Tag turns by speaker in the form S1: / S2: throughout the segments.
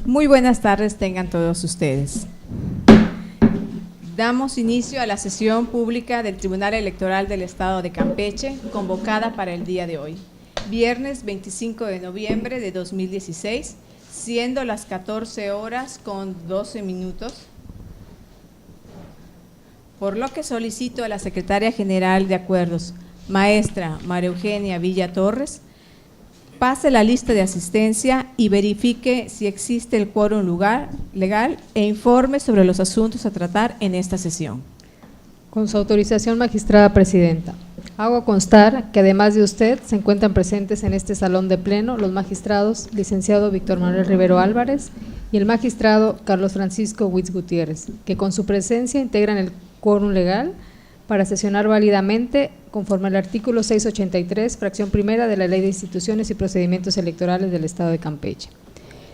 S1: Muy buenas tardes tengan todos ustedes. Damos inicio a la sesión pública del Tribunal Electoral del Estado de Campeche, convocada para el día de hoy, viernes 25 de noviembre de 2016, siendo las 14 horas con 12 minutos, por lo que solicito a la Secretaria General de Acuerdos, maestra María Eugenia Villa Torres, pase la lista de asistencia y verifique si existe el quórum legal e informe sobre los asuntos a tratar en esta sesión.
S2: Con su autorización, magistrada presidenta, hago constar que además de usted se encuentran presentes en este salón de pleno los magistrados licenciado Víctor Manuel Rivero Álvarez y el magistrado Carlos Francisco Huitz Gutiérrez, que con su presencia integran el quórum legal para sesionar válidamente conforme al artículo 683, fracción primera de la Ley de Instituciones y Procedimientos Electorales del Estado de Campeche.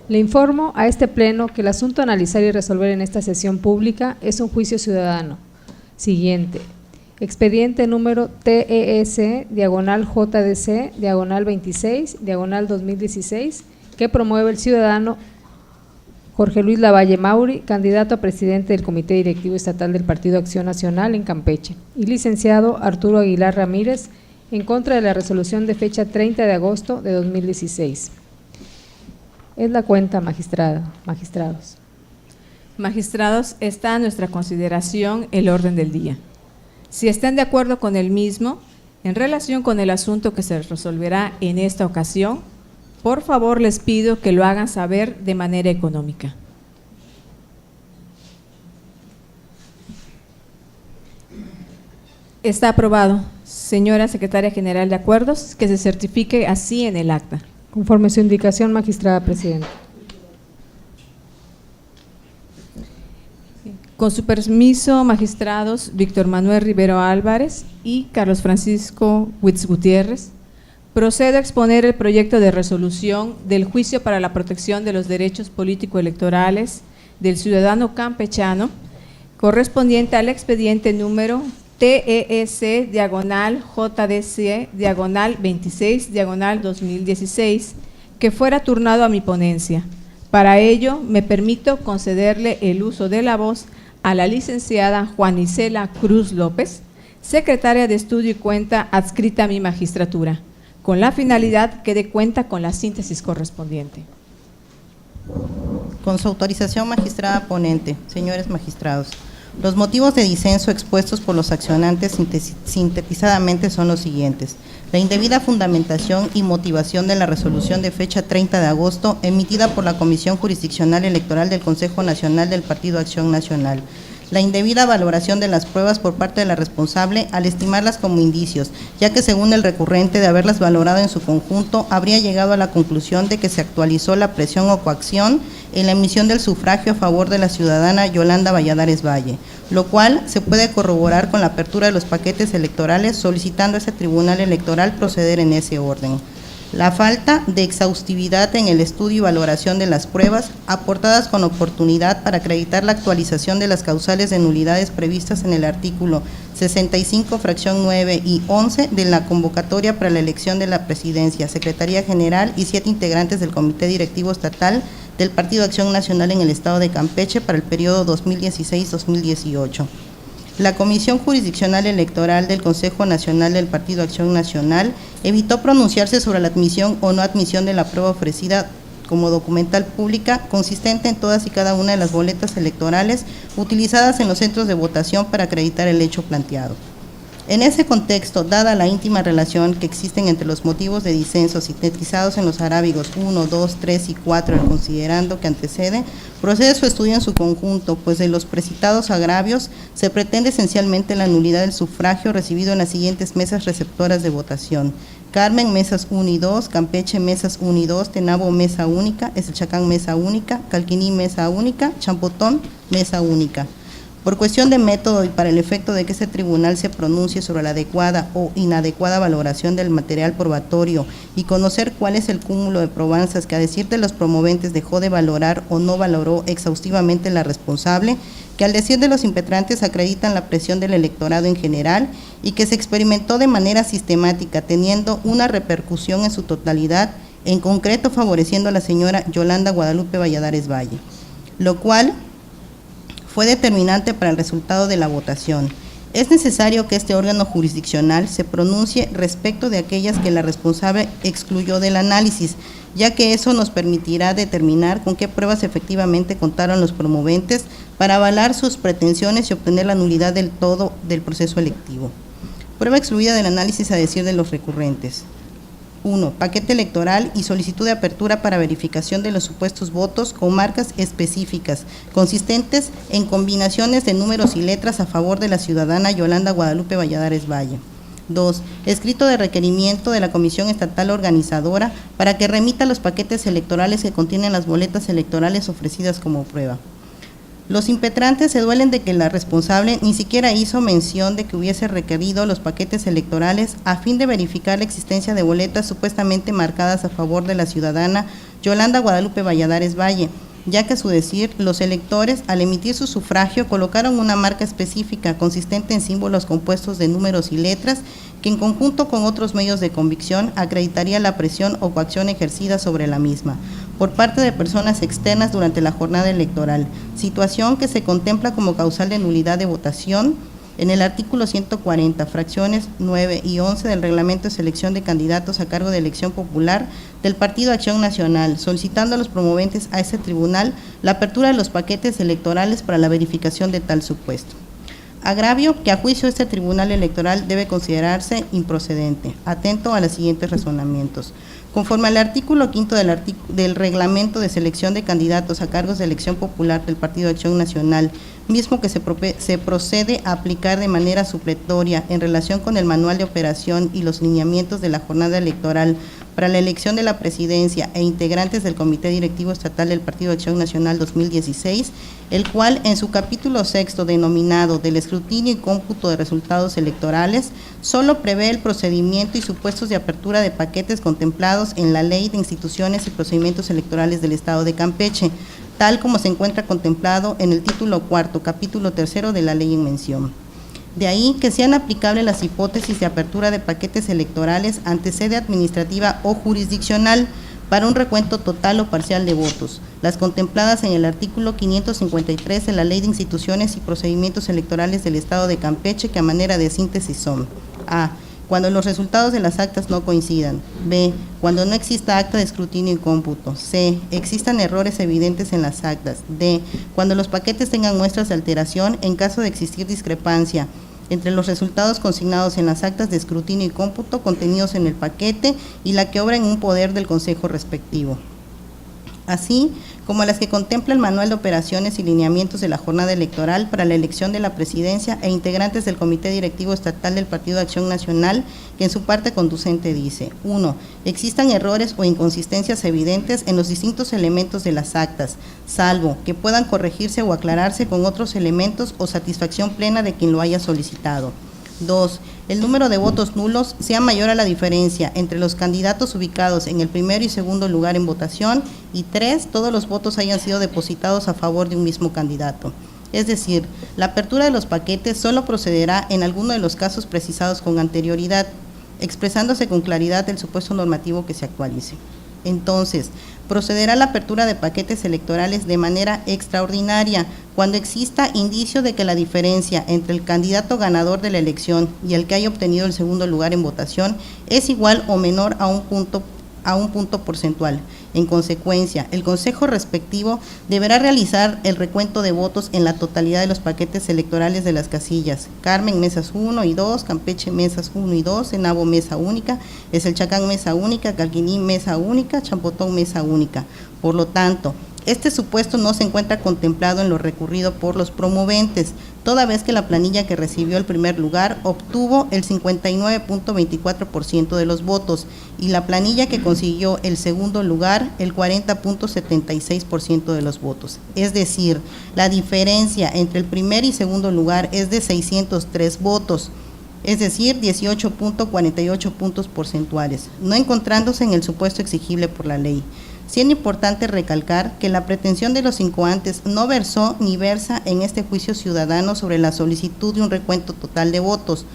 S2: Le informo a este pleno que el asunto a analizar y resolver en esta sesión pública es un juicio ciudadano. Siguiente. Expediente número TES/JDC/26/2016, que promueve el ciudadano Jorge Luis Lavalle Mauri, candidato a presidente del Comité Directivo Estatal del Partido Acción Nacional en Campeche, y licenciado Arturo Aguilar Ramírez, en contra de la resolución de fecha 30 de agosto de 2016. Es la cuenta, magistrados.
S1: Magistrados, está a nuestra consideración el orden del día. Si están de acuerdo con el mismo, en relación con el asunto que se resolverá en esta ocasión, por favor les pido que lo hagan saber de manera económica. Está aprobado. Señora Secretaria General de Acuerdos, que se certifique así en el acta.
S2: Conforme su indicación, magistrada presidenta.
S1: Con su permiso, magistrados Víctor Manuel Rivero Álvarez y Carlos Francisco Huitz Gutiérrez, procedo a exponer el proyecto de resolución del juicio para la protección de los derechos político-electorales del ciudadano campechano, correspondiente al expediente número TES/JDC/26/2016, que fuera turnado a mi ponencia. Para ello, me permito concederle el uso de la voz a la licenciada Juana Isela Cruz López, secretaria de Estudio y Cuenta adscrita a mi magistratura, con la finalidad que dé cuenta con la síntesis correspondiente.
S3: Con su autorización, magistrada ponente, señores magistrados, los motivos de disenso expuestos por los accionantes sintetizadamente son los siguientes: la indebida fundamentación y motivación de la resolución de fecha 30 de agosto emitida por la Comisión Jurisdiccional Electoral del Consejo Nacional del Partido Acción Nacional; la indebida valoración de las pruebas por parte de la responsable al estimarlas como indicios, ya que según el recurrente, de haberlas valorado en su conjunto, habría llegado a la conclusión de que se actualizó la presión o coacción en la emisión del sufragio a favor de la ciudadana Yolanda Valladares Valle, lo cual se puede corroborar con la apertura de los paquetes electorales, solicitando a ese tribunal electoral proceder en ese orden. La falta de exhaustividad en el estudio y valoración de las pruebas aportadas con oportunidad para acreditar la actualización de las causales de nulidades previstas en el artículo 65, fracción 9 y 11 de la convocatoria para la elección de la presidencia, Secretaría General y 7 integrantes del Comité Directivo Estatal del Partido Acción Nacional en el Estado de Campeche para el periodo 2016-2018. La Comisión Jurisdiccional Electoral del Consejo Nacional del Partido Acción Nacional evitó pronunciarse sobre la admisión o no admisión de la prueba ofrecida como documental pública consistente en todas y cada una de las boletas electorales utilizadas en los centros de votación para acreditar el hecho planteado. En ese contexto, dada la íntima relación que existen entre los motivos de disenso sintetizados en los arábigos 1, 2, 3 y 4, el considerando que antecede, procede su estudio en su conjunto, pues de los precitados agravios se pretende esencialmente la nulidad del sufragio recibido en las siguientes mesas receptoras de votación: Carmen, mesas 1 y 2, Campeche, mesas 1 y 2, Tenabo, mesa única, Eselchacán, mesa única, Calquiní, mesa única, Champotón, mesa única. Por cuestión de método y para el efecto de que ese tribunal se pronuncie sobre la adecuada o inadecuada valoración del material probatorio y conocer cuál es el cúmulo de probanzas que, a decir de los promoventes, dejó de valorar o no valoró exhaustivamente la responsable, que al decir de los impetrantes acreditan la presión del electorado en general y que se experimentó de manera sistemática, teniendo una repercusión en su totalidad en concreto favoreciendo a la señora Yolanda Guadalupe Valladares Valle, lo cual fue determinante para el resultado de la votación. Es necesario que este órgano jurisdiccional se pronuncie respecto de aquellas que la responsable excluyó del análisis, ya que eso nos permitirá determinar con qué pruebas efectivamente contaron los promoventes para avalar sus pretensiones y obtener la nulidad del todo del proceso electivo. Prueba excluida del análisis a decir de los recurrentes. 1. Paquete electoral y solicitud de apertura para verificación de los supuestos votos con marcas específicas, consistentes en combinaciones de números y letras a favor de la ciudadana Yolanda Guadalupe Valladares Valle. 2. Escrito de requerimiento de la Comisión Estatal Organizadora para que remita los paquetes electorales que contienen las boletas electorales ofrecidas como prueba. Los impetrantes se duelen de que la responsable ni siquiera hizo mención de que hubiese requerido los paquetes electorales a fin de verificar la existencia de boletas supuestamente marcadas a favor de la ciudadana Yolanda Guadalupe Valladares Valle, ya que a su decir, los electores, al emitir su sufragio, colocaron una marca específica consistente en símbolos compuestos de números y letras que en conjunto con otros medios de convicción acreditaría la presión o coacción ejercida sobre la misma por parte de personas externas durante la jornada electoral, situación que se contempla como causal de nulidad de votación en el artículo 140, fracciones 9 y 11 del Reglamento de Selección de Candidatos a cargo de elección popular del Partido Acción Nacional, solicitando a los promoventes a ese tribunal la apertura de los paquetes electorales para la verificación de tal supuesto. Agravio que a juicio de este tribunal electoral debe considerarse improcedente. Atento a los siguientes razonamientos. Conforme al artículo 5 del Reglamento de Selección de Candidatos a cargos de elección popular del Partido Acción Nacional, mismo que se procede a aplicar de manera supletoria en relación con el manual de operación y los lineamientos de la jornada electoral para la elección de la presidencia e integrantes del Comité Directivo Estatal del Partido Acción Nacional 2016, el cual en su capítulo 6 denominado del escrutinio y cómputo de resultados electorales, solo prevé el procedimiento y supuestos de apertura de paquetes contemplados en la Ley de Instituciones y Procedimientos Electorales del Estado de Campeche, tal como se encuentra contemplado en el título 4, capítulo 3 de la ley en mención. De ahí que sean aplicables las hipótesis de apertura de paquetes electorales ante sede administrativa o jurisdiccional para un recuento total o parcial de votos, las contempladas en el artículo 553 de la Ley de Instituciones y Procedimientos Electorales del Estado de Campeche, que a manera de síntesis son: A. Cuando los resultados de las actas no coincidan. B. Cuando no exista acta de escrutinio y cómputo. C. Existan errores evidentes en las actas. D. Cuando los paquetes tengan muestras de alteración en caso de existir discrepancia entre los resultados consignados en las actas de escrutinio y cómputo contenidos en el paquete y la que obra en un poder del Consejo respectivo, así como las que contempla el manual de operaciones y lineamientos de la jornada electoral para la elección de la presidencia e integrantes del Comité Directivo Estatal del Partido de Acción Nacional, que en su parte conducente dice: 1. Existan errores o inconsistencias evidentes en los distintos elementos de las actas, salvo que puedan corregirse o aclararse con otros elementos o satisfacción plena de quien lo haya solicitado. 2. El número de votos nulos sea mayor a la diferencia entre los candidatos ubicados en el primero y segundo lugar en votación. Y 3. Todos los votos hayan sido depositados a favor de un mismo candidato. Es decir, la apertura de los paquetes solo procederá en alguno de los casos precisados con anterioridad, expresándose con claridad el supuesto normativo que se actualice. Entonces, procederá la apertura de paquetes electorales de manera extraordinaria cuando exista indicio de que la diferencia entre el candidato ganador de la elección y el que haya obtenido el segundo lugar en votación es igual o menor a un punto porcentual. En consecuencia, el Consejo respectivo deberá realizar el recuento de votos en la totalidad de los paquetes electorales de las casillas: Carmen, mesas 1 y 2, Campeche, mesas 1 y 2, Senabo, mesa única, Eselchacán, mesa única, Calquiní, mesa única, Champotón, mesa única. Por lo tanto, este supuesto no se encuentra contemplado en lo recurrido por los promoventes, toda vez que la planilla que recibió el primer lugar obtuvo el 59.24% de los votos y la planilla que consiguió el segundo lugar el 40.76% de los votos. Es decir, la diferencia entre el primer y segundo lugar es de 603 votos, es decir, 18.48 puntos porcentuales, no encontrándose en el supuesto exigible por la ley. Siendo importante recalcar que la pretensión de los incoantes no versó ni versa en este juicio ciudadano sobre la solicitud de un recuento total de votos,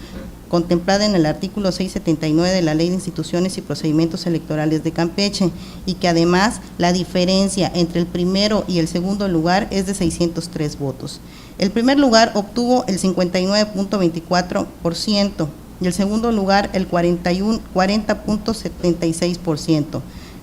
S3: contemplada en el artículo 679 de la Ley de Instituciones y Procedimientos Electorales de Campeche, y que además la diferencia entre el primero y el segundo lugar es de 603 votos. El primer lugar obtuvo el 59.24% y el segundo lugar el 40.76%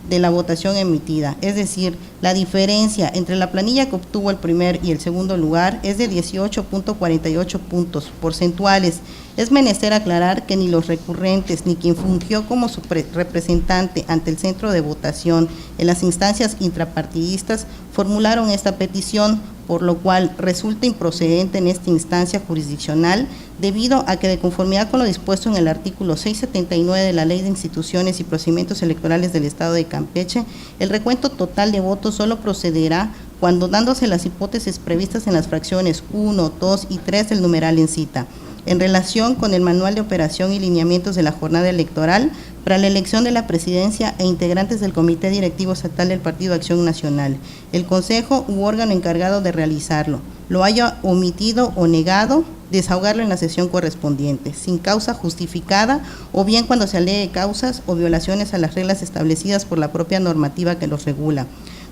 S3: de la votación emitida, es decir, la diferencia entre la planilla que obtuvo el primer y el segundo lugar es de 18.48 puntos porcentuales. Es menester aclarar que ni los recurrentes ni quien fungió como su representante ante el centro de votación en las instancias intrapartidistas formularon esta petición, por lo cual resulta improcedente en esta instancia jurisdiccional, debido a que de conformidad con lo dispuesto en el artículo 679 de la Ley de Instituciones y Procedimientos Electorales del Estado de Campeche, el recuento total de votos solo procederá cuando, dándose las hipótesis previstas en las fracciones 1, 2 y 3 del numeral en cita, en relación con el manual de operación y lineamientos de la jornada electoral para la elección de la presidencia e integrantes del Comité Directivo Estatal del Partido Acción Nacional, el Consejo u órgano encargado de realizarlo lo haya omitido o negado, desahogarlo en la sesión correspondiente, sin causa justificada, o bien cuando se alegue causas o violaciones a las reglas establecidas por la propia normativa que los regula,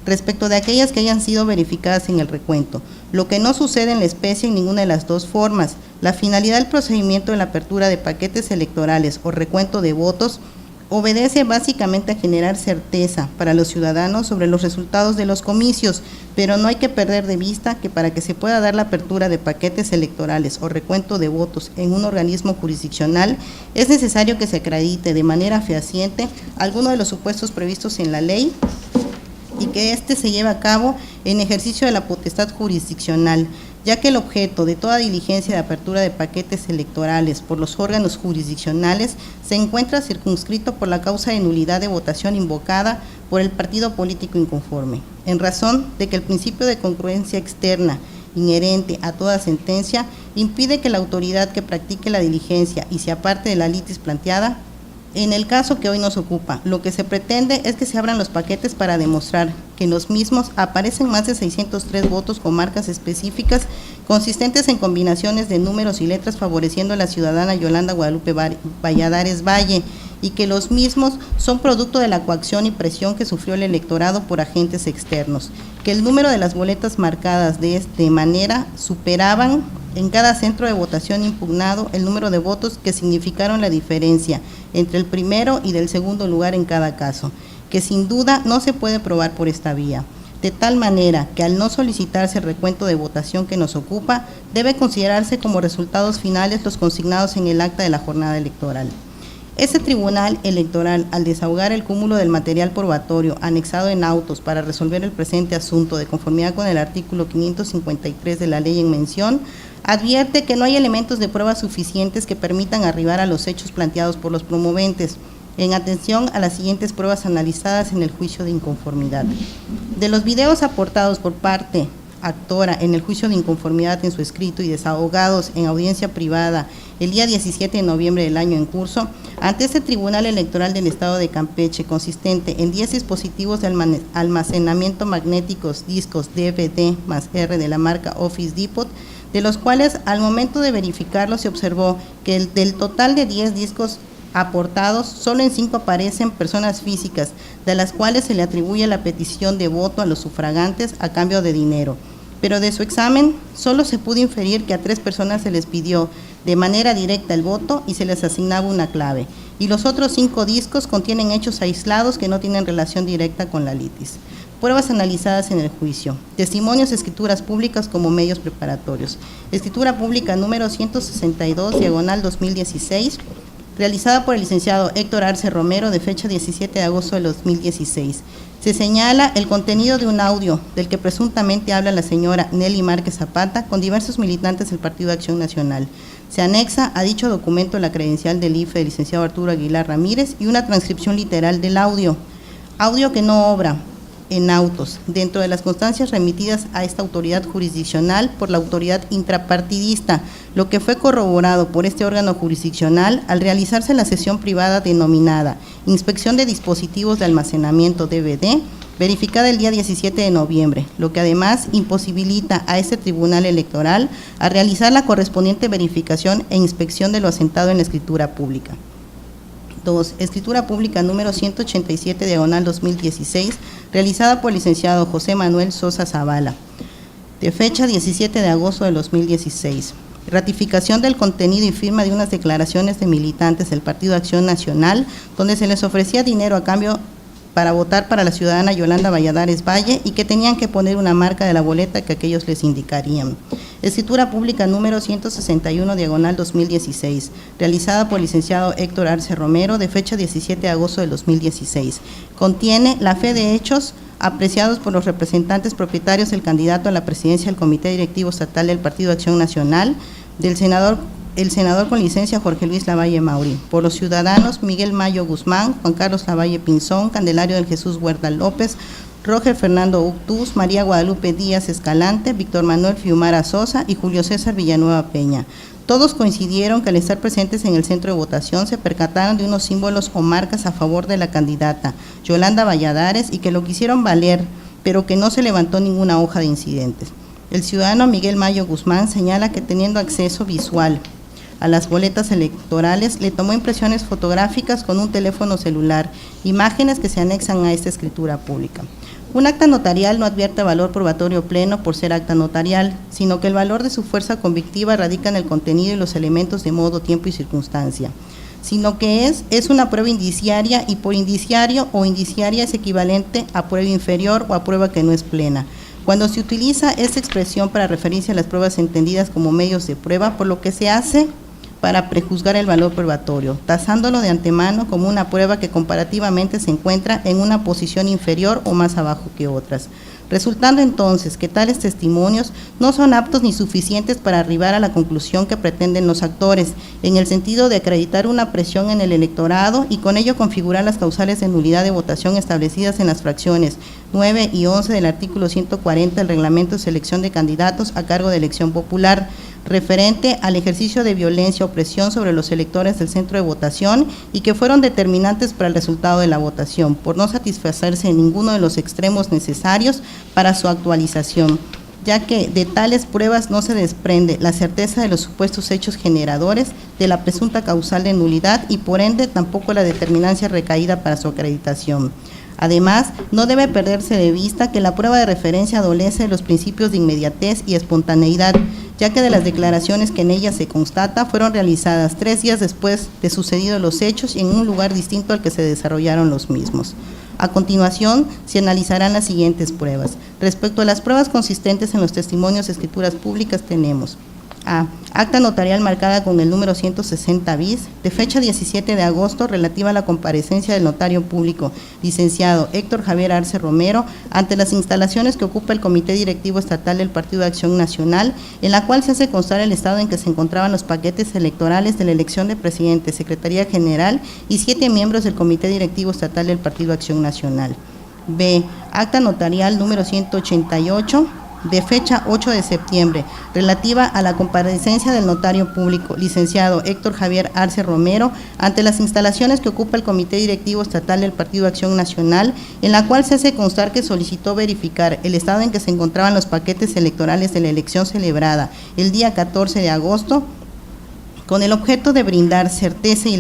S3: respecto de aquellas que hayan sido verificadas en el recuento, lo que no sucede en la especie en ninguna de las dos formas. La finalidad del procedimiento de la apertura de paquetes electorales o recuento de votos obedece básicamente a generar certeza para los ciudadanos sobre los resultados de los comicios, pero no hay que perder de vista que para que se pueda dar la apertura de paquetes electorales o recuento de votos en un organismo jurisdiccional, es necesario que se acredite de manera fehaciente alguno de los supuestos previstos en la ley y que éste se lleve a cabo en ejercicio de la potestad jurisdiccional, ya que el objeto de toda diligencia de apertura de paquetes electorales por los órganos jurisdiccionales se encuentra circunscrito por la causa de nulidad de votación invocada por el partido político inconforme, en razón de que el principio de congruencia externa inherente a toda sentencia impide que la autoridad que practique la diligencia y se aparte de la litis planteada. En el caso que hoy nos ocupa, lo que se pretende es que se abran los paquetes para demostrar que en los mismos aparecen más de 603 votos con marcas específicas consistentes en combinaciones de números y letras favoreciendo a la ciudadana Yolanda Guadalupe Valladares Valle, y que los mismos son producto de la coacción y presión que sufrió el electorado por agentes externos, que el número de las boletas marcadas de esta manera superaban en cada centro de votación impugnado el número de votos que significaron la diferencia entre el primero y del segundo lugar en cada caso, que sin duda no se puede probar por esta vía, de tal manera que al no solicitarse el recuento de votación que nos ocupa, debe considerarse como resultados finales los consignados en el acta de la jornada electoral. Este tribunal electoral, al desahogar el cúmulo del material probatorio anexado en autos para resolver el presente asunto de conformidad con el artículo 553 de la ley en mención, advierte que no hay elementos de prueba suficientes que permitan arribar a los hechos planteados por los promoventes, en atención a las siguientes pruebas analizadas en el juicio de inconformidad. De los videos aportados por parte actora en el juicio de inconformidad en su escrito y desahogados en audiencia privada el día 17 de noviembre del año en curso, ante este Tribunal Electoral del Estado de Campeche, consistente en 10 dispositivos de almacenamiento magnéticos, discos DVD más R de la marca Office Depot, de los cuales al momento de verificarlo se observó que del total de 10 discos aportados, solo en 5 aparecen personas físicas, de las cuales se le atribuye la petición de voto a los sufragantes a cambio de dinero. Pero de su examen, solo se pudo inferir que a 3 personas se les pidió de manera directa el voto y se les asignaba una clave, y los otros 5 discos contienen hechos aislados que no tienen relación directa con la litis. Pruebas analizadas en el juicio. Testimonios, escrituras públicas como medios preparatorios. Escritura pública número 162, diagonal 2016, realizada por el licenciado Héctor Arce Romero, de fecha 17 de agosto del 2016. Se señala el contenido de un audio del que presuntamente habla la señora Nelly Márquez Zapata con diversos militantes del Partido de Acción Nacional. Se anexa a dicho documento la credencial del IFE del licenciado Arturo Aguilar Ramírez y una transcripción literal del audio que no obra en autos, dentro de las constancias remitidas a esta autoridad jurisdiccional por la autoridad intrapartidista, lo que fue corroborado por este órgano jurisdiccional al realizarse la sesión privada denominada Inspección de Dispositivos de Almacenamiento DVD, verificada el día 17 de noviembre, lo que además imposibilita a este Tribunal Electoral a realizar la correspondiente verificación e inspección de lo asentado en la escritura pública. 2. Escritura pública número 187/2016, realizada por el licenciado José Manuel Sosa Zavala, de fecha 17 de agosto de 2016. Ratificación del contenido y firma de unas declaraciones de militantes del Partido Acción Nacional, donde se les ofrecía dinero a cambio para votar para la ciudadana Yolanda Valladares Valle y que tenían que poner una marca de la boleta que aquellos les indicarían. Escritura pública número 161/2016, realizada por el licenciado Héctor Arce Romero, de fecha 17 de agosto de 2016. Contiene la fe de hechos apreciados por los representantes propietarios del candidato a la presidencia del Comité Directivo Estatal del Partido Acción Nacional, el senador con licencia Jorge Luis Lavalle Mauri, por los ciudadanos Miguel Mayo Guzmán, Juan Carlos Lavalle Pinzón, Candelario del Jesús Huerta López, Roger Fernando Uctús, María Guadalupe Díaz Escalante, Víctor Manuel Fiumara Sosa y Julio César Villanueva Peña. Todos coincidieron que al estar presentes en el centro de votación se percataron de unos símbolos o marcas a favor de la candidata Yolanda Valladares y que lo quisieron valer, pero que no se levantó ninguna hoja de incidentes. El ciudadano Miguel Mayo Guzmán señala que teniendo acceso visual a las boletas electorales, le tomó impresiones fotográficas con un teléfono celular, imágenes que se anexan a esta escritura pública. Un acta notarial no advierte valor probatorio pleno por ser acta notarial, sino que el valor de su fuerza convictiva radica en el contenido y los elementos de modo, tiempo y circunstancia, sino que es una prueba indiciaria y por indiciario o indiciaria es equivalente a prueba inferior o a prueba que no es plena. Cuando se utiliza esta expresión para referirse a las pruebas entendidas como medios de prueba, por lo que se hace para prejuzgar el valor probatorio, tasándolo de antemano como una prueba que comparativamente se encuentra en una posición inferior o más abajo que otras, resultando entonces que tales testimonios no son aptos ni suficientes para arribar a la conclusión que pretenden los actores, en el sentido de acreditar una presión en el electorado y con ello configurar las causales de nulidad de votación establecidas en las fracciones 9 y 11 del artículo 140 del Reglamento de Selección de Candidatos a cargo de elección popular, referente al ejercicio de violencia o presión sobre los electores del centro de votación y que fueron determinantes para el resultado de la votación, por no satisfacerse en ninguno de los extremos necesarios para su actualización, ya que de tales pruebas no se desprende la certeza de los supuestos hechos generadores de la presunta causal de nulidad y por ende tampoco la determinancia recaída para su acreditación. Además, no debe perderse de vista que la prueba de referencia adolece de los principios de inmediatez y espontaneidad, ya que de las declaraciones que en ella se constata fueron realizadas 3 días después de sucedidos los hechos y en un lugar distinto al que se desarrollaron los mismos. A continuación, se analizarán las siguientes pruebas. Respecto a las pruebas consistentes en los testimonios de escrituras públicas tenemos: A. Acta notarial marcada con el número 160 bis, de fecha 17 de agosto, relativa a la comparecencia del notario público, licenciado Héctor Javier Arce Romero, ante las instalaciones que ocupa el Comité Directivo Estatal del Partido de Acción Nacional, en la cual se hace constar el estado en que se encontraban los paquetes electorales de la elección de presidente, Secretaría General y 7 miembros del Comité Directivo Estatal del Partido de Acción Nacional. B. Acta notarial número 188, de fecha 8 de septiembre, relativa a la comparecencia del notario público, licenciado Héctor Javier Arce Romero, ante las instalaciones que ocupa el Comité Directivo Estatal del Partido de Acción Nacional, en la cual se hace constar que solicitó verificar el estado en que se encontraban los paquetes electorales de la elección celebrada el día 14 de agosto, con el objeto de brindar certeza y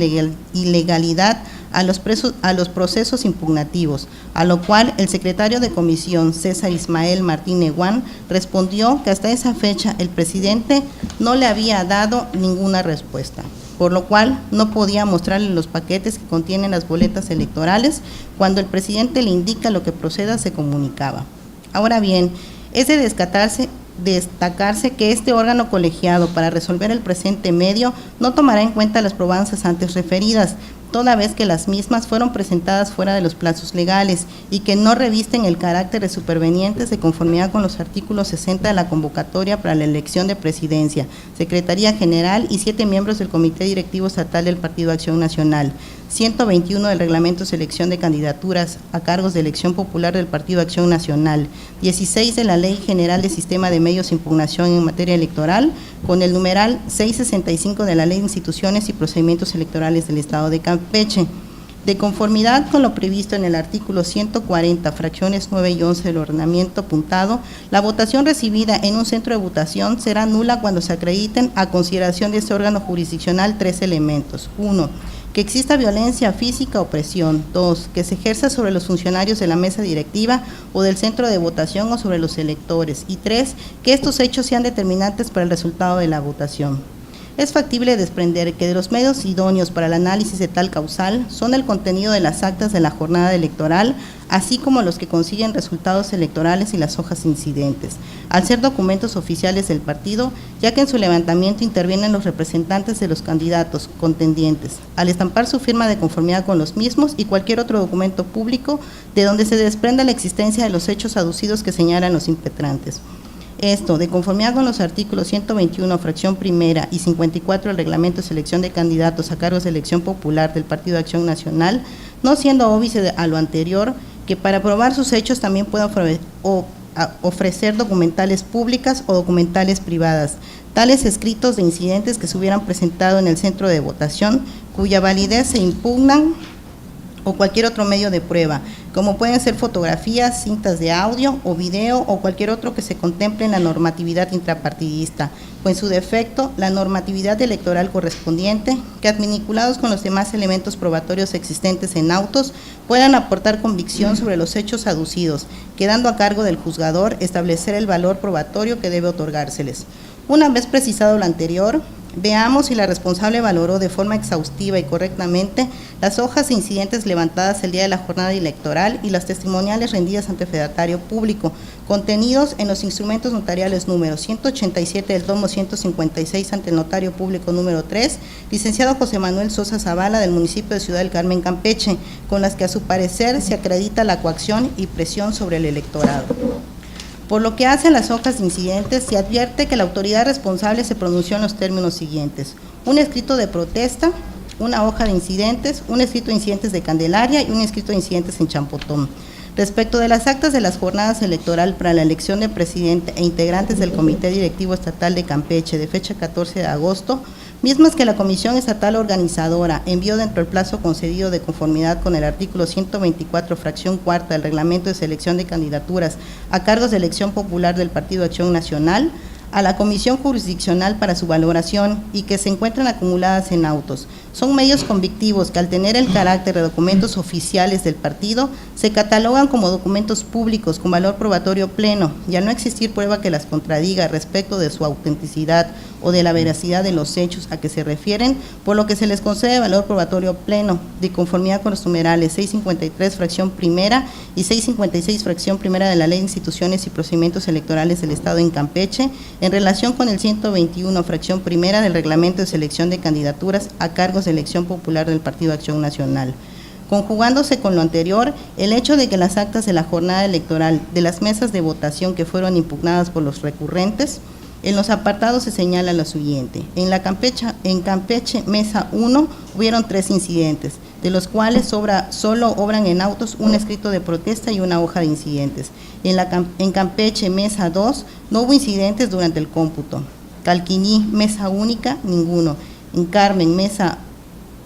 S3: legalidad a los procesos impugnativos, a lo cual el secretario de comisión, César Ismael Martín Neguán, respondió que hasta esa fecha el presidente no le había dado ninguna respuesta, por lo cual no podía mostrarle los paquetes que contienen las boletas electorales. Cuando el presidente le indica lo que proceda, se comunicaba. Ahora bien, es de destacarse que este órgano colegiado para resolver el presente medio no tomará en cuenta las probanzas antes referidas, toda vez que las mismas fueron presentadas fuera de los plazos legales y que no revisten el carácter de supervenientes de conformidad con los artículos 60 de la convocatoria para la elección de presidencia, Secretaría General y 7 miembros del Comité Directivo Estatal del Partido Acción Nacional, 121 del Reglamento de Selección de Candidaturas a cargos de elección popular del Partido Acción Nacional, 16 de la Ley General de Sistema de Medios de Impugnación en materia electoral, con el numeral 665 de la Ley de Instituciones y Procedimientos Electorales del Estado de Campeche. De conformidad con lo previsto en el artículo 140, fracciones 9 y 11 del ordenamiento apuntado, la votación recibida en un centro de votación será nula cuando se acrediten a consideración de este órgano jurisdiccional 3 elementos. 1. Que exista violencia física o presión. 2. Que se ejerza sobre los funcionarios de la mesa directiva o del centro de votación o sobre los electores. Y 3. Que estos hechos sean determinantes para el resultado de la votación. Es factible desprender que de los medios idóneos para el análisis de tal causal son el contenido de las actas de la jornada electoral, así como los que consiguen resultados electorales y las hojas incidentes, al ser documentos oficiales del partido, ya que en su levantamiento intervienen los representantes de los candidatos contendientes, al estampar su firma de conformidad con los mismos y cualquier otro documento público de donde se desprenda la existencia de los hechos aducidos que señalan los impetrantes. Esto, de conformidad con los artículos 121, fracción primera y 54 del Reglamento de Selección de Candidatos a cargos de elección popular del Partido de Acción Nacional, no siendo óbice a lo anterior, que para probar sus hechos también pueda ofrecer documentales públicas o documentales privadas, tales escritos de incidentes que se hubieran presentado en el centro de votación, cuya validez se impugnan, o cualquier otro medio de prueba, como pueden ser fotografías, cintas de audio o video o cualquier otro que se contemple en la normatividad intrapartidista, o en su defecto, la normatividad electoral correspondiente, que advinculados con los demás elementos probatorios existentes en autos, puedan aportar convicción sobre los hechos aducidos, quedando a cargo del juzgador establecer el valor probatorio que debe otorgárseles. Una vez precisado lo anterior, veamos si la responsable valoró de forma exhaustiva y correctamente las hojas de incidentes levantadas el día de la jornada electoral y las testimoniales rendidas ante fedatario público, contenidos en los instrumentos notariales número 187 del tomo 156 ante el notario público número 3, licenciado José Manuel Sosa Zavala del municipio de Ciudad del Carmen, Campeche, con las que a su parecer se acredita la coacción y presión sobre el electorado. Por lo que hace a las hojas de incidentes, se advierte que la autoridad responsable se pronunció en los términos siguientes: un escrito de protesta, una hoja de incidentes, un escrito de incidentes de Candelaria y un escrito de incidentes en Champotón. Respecto de las actas de las jornadas electoral para la elección de presidente e integrantes del Comité Directivo Estatal de Campeche de fecha 14 de agosto, mismas que la Comisión Estatal Organizadora envió dentro del plazo concedido de conformidad con el artículo 124, fracción cuarta del Reglamento de Selección de Candidaturas a cargos de elección popular del Partido de Acción Nacional, a la Comisión Jurisdiccional para su valoración y que se encuentran acumuladas en autos. Son medios convictivos que, al tener el carácter de documentos oficiales del partido, se catalogan como documentos públicos con valor probatorio pleno, y al no existir prueba que las contradiga respecto de su autenticidad o de la veracidad de los hechos a que se refieren, por lo que se les concede valor probatorio pleno, de conformidad con los numerales 653, fracción primera, y 656, fracción primera de la Ley de Instituciones y Procedimientos Electorales del Estado en Campeche, en relación con el 121, fracción primera del Reglamento de Selección de Candidaturas a cargos de elección popular del Partido de Acción Nacional. Conjugándose con lo anterior, el hecho de que las actas de la jornada electoral de las mesas de votación que fueron impugnadas por los recurrentes, en los apartados se señala lo siguiente: en Campeche, mesa 1, hubieron 3 incidentes, de los cuales solo obran en autos un escrito de protesta y una hoja de incidentes. En Campeche, mesa 2, no hubo incidentes durante el cómputo. Calquiní, mesa única, ninguno. En Carmen, mesa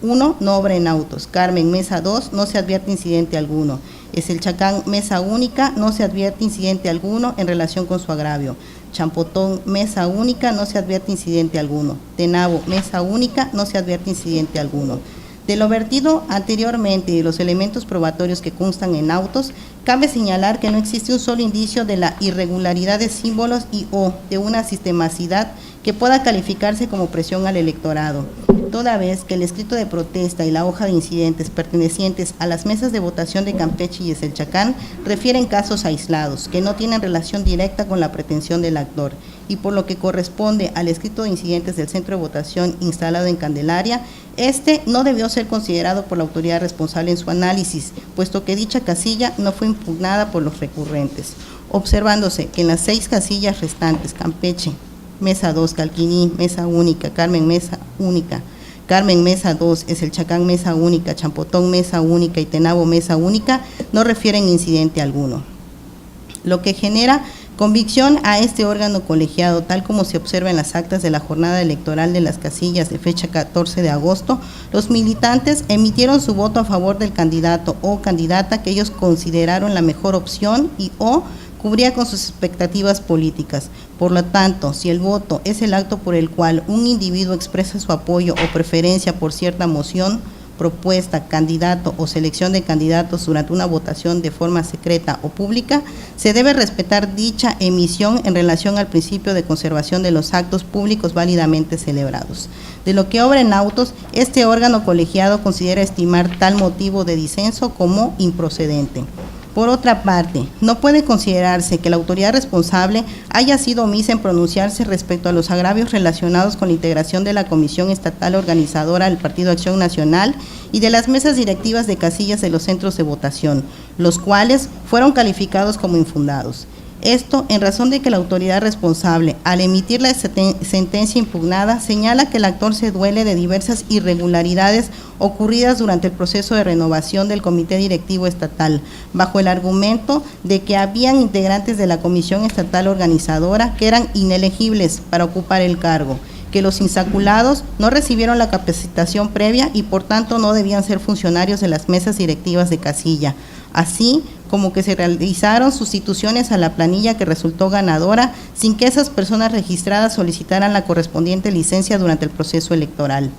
S3: 1, no obra en autos. Carmen, mesa 2, no se advierte incidente alguno. Es el Chacán, mesa única, no se advierte incidente alguno en relación con su agravio. Champotón, mesa única, no se advierte incidente alguno. Tenabo, mesa única, no se advierte incidente alguno. De lo vertido anteriormente y de los elementos probatorios que constan en autos, cabe señalar que no existe un solo indicio de la irregularidad de símbolos y o de una sistematicidad que pueda calificarse como presión al electorado, toda vez que el escrito de protesta y la hoja de incidentes pertenecientes a las mesas de votación de Campeche y Eselchacán refieren casos aislados que no tienen relación directa con la pretensión del actor, y por lo que corresponde al escrito de incidentes del centro de votación instalado en Candelaria, este no debió ser considerado por la autoridad responsable en su análisis, puesto que dicha casilla no fue impugnada por los recurrentes, observándose que en las 6 casillas restantes, Campeche, mesa 2, Calquiní, mesa única, Carmen, mesa única, Carmen, mesa 2, Eselchacán, mesa única, Champotón, mesa única y Tenabo, mesa única, no refieren incidente alguno. lo que genera convicción a este órgano colegiado, tal como se observa en las actas de la jornada electoral de las casillas de fecha 14 de agosto, los militantes emitieron su voto a favor del candidato o candidata que ellos consideraron la mejor opción y o cubría con sus expectativas políticas. Por lo tanto, si el voto es el acto por el cual un individuo expresa su apoyo o preferencia por cierta moción, propuesta, candidato o selección de candidatos durante una votación de forma secreta o pública, se debe respetar dicha emisión en relación al principio de conservación de los actos públicos válidamente celebrados. De lo que obra en autos, este órgano colegiado considera estimar tal motivo de disenso como improcedente. Por otra parte, no puede considerarse que la autoridad responsable haya sido omisa en pronunciarse respecto a los agravios relacionados con la integración de la Comisión Estatal Organizadora del Partido Acción Nacional y de las mesas directivas de casillas de los centros de votación, los cuales fueron calificados como infundados. Esto en razón de que la autoridad responsable, al emitir la sentencia impugnada, señala que el actor se duele de diversas irregularidades ocurridas durante el proceso de renovación del Comité Directivo Estatal, bajo el argumento de que habían integrantes de la Comisión Estatal Organizadora que eran inelegibles para ocupar el cargo, que los insaculados no recibieron la capacitación previa y por tanto no debían ser funcionarios de las mesas directivas de casilla, así como que se realizaron sustituciones a la planilla que resultó ganadora sin que esas personas registradas solicitaran la correspondiente licencia durante el proceso electoral.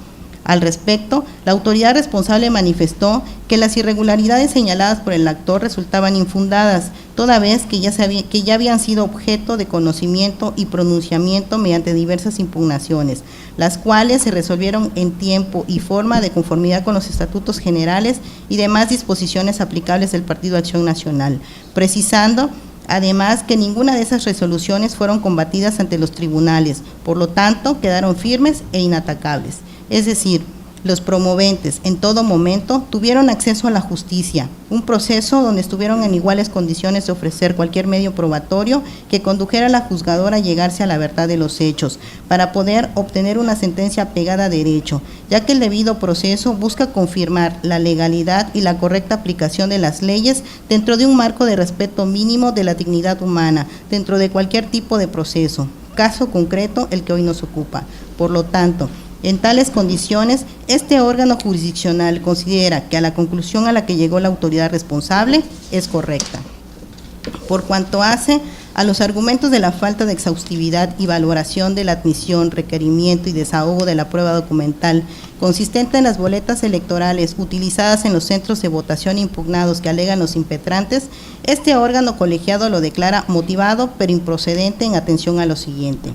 S3: Al respecto, la autoridad responsable manifestó que las irregularidades señaladas por el actor resultaban infundadas, toda vez que ya habían sido objeto de conocimiento y pronunciamiento mediante diversas impugnaciones, las cuales se resolvieron en tiempo y forma de conformidad con los estatutos generales y demás disposiciones aplicables del Partido Acción Nacional, precisando además que ninguna de esas resoluciones fueron combatidas ante los tribunales, por lo tanto quedaron firmes e inatacables. Es decir, los promoventes en todo momento tuvieron acceso a la justicia, un proceso donde estuvieron en iguales condiciones de ofrecer cualquier medio probatorio que condujera a la juzgadora a llegarse a la verdad de los hechos, para poder obtener una sentencia pegada a derecho, ya que el debido proceso busca confirmar la legalidad y la correcta aplicación de las leyes dentro de un marco de respeto mínimo de la dignidad humana, dentro de cualquier tipo de proceso, caso concreto el que hoy nos ocupa. Por lo tanto, en tales condiciones, este órgano jurisdiccional considera que a la conclusión a la que llegó la autoridad responsable es correcta. Por cuanto hace a los argumentos de la falta de exhaustividad y valoración de la admisión, requerimiento y desahogo de la prueba documental consistente en las boletas electorales utilizadas en los centros de votación impugnados que alegan los impetrantes, este órgano colegiado lo declara motivado pero improcedente en atención a lo siguiente.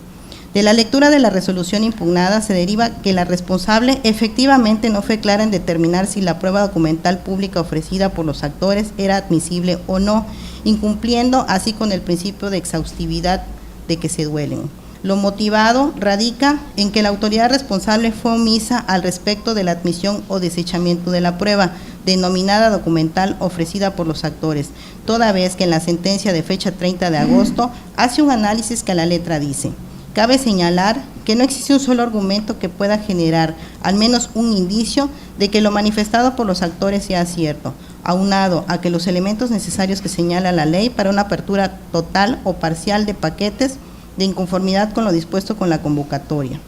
S3: De la lectura de la resolución impugnada se deriva que la responsable efectivamente no fue clara en determinar si la prueba documental pública ofrecida por los actores era admisible o no, incumpliendo así con el principio de exhaustividad de que se duelen. Lo motivado radica en que la autoridad responsable fue omisa al respecto de la admisión o desechamiento de la prueba denominada documental ofrecida por los actores, toda vez que en la sentencia de fecha 30 de agosto hace un análisis que a la letra dice: cabe señalar que no existe un solo argumento que pueda generar al menos un indicio de que lo manifestado por los actores sea cierto, aunado a que los elementos necesarios que señala la ley para una apertura total o parcial de paquetes de inconformidad con lo dispuesto con la convocatoria.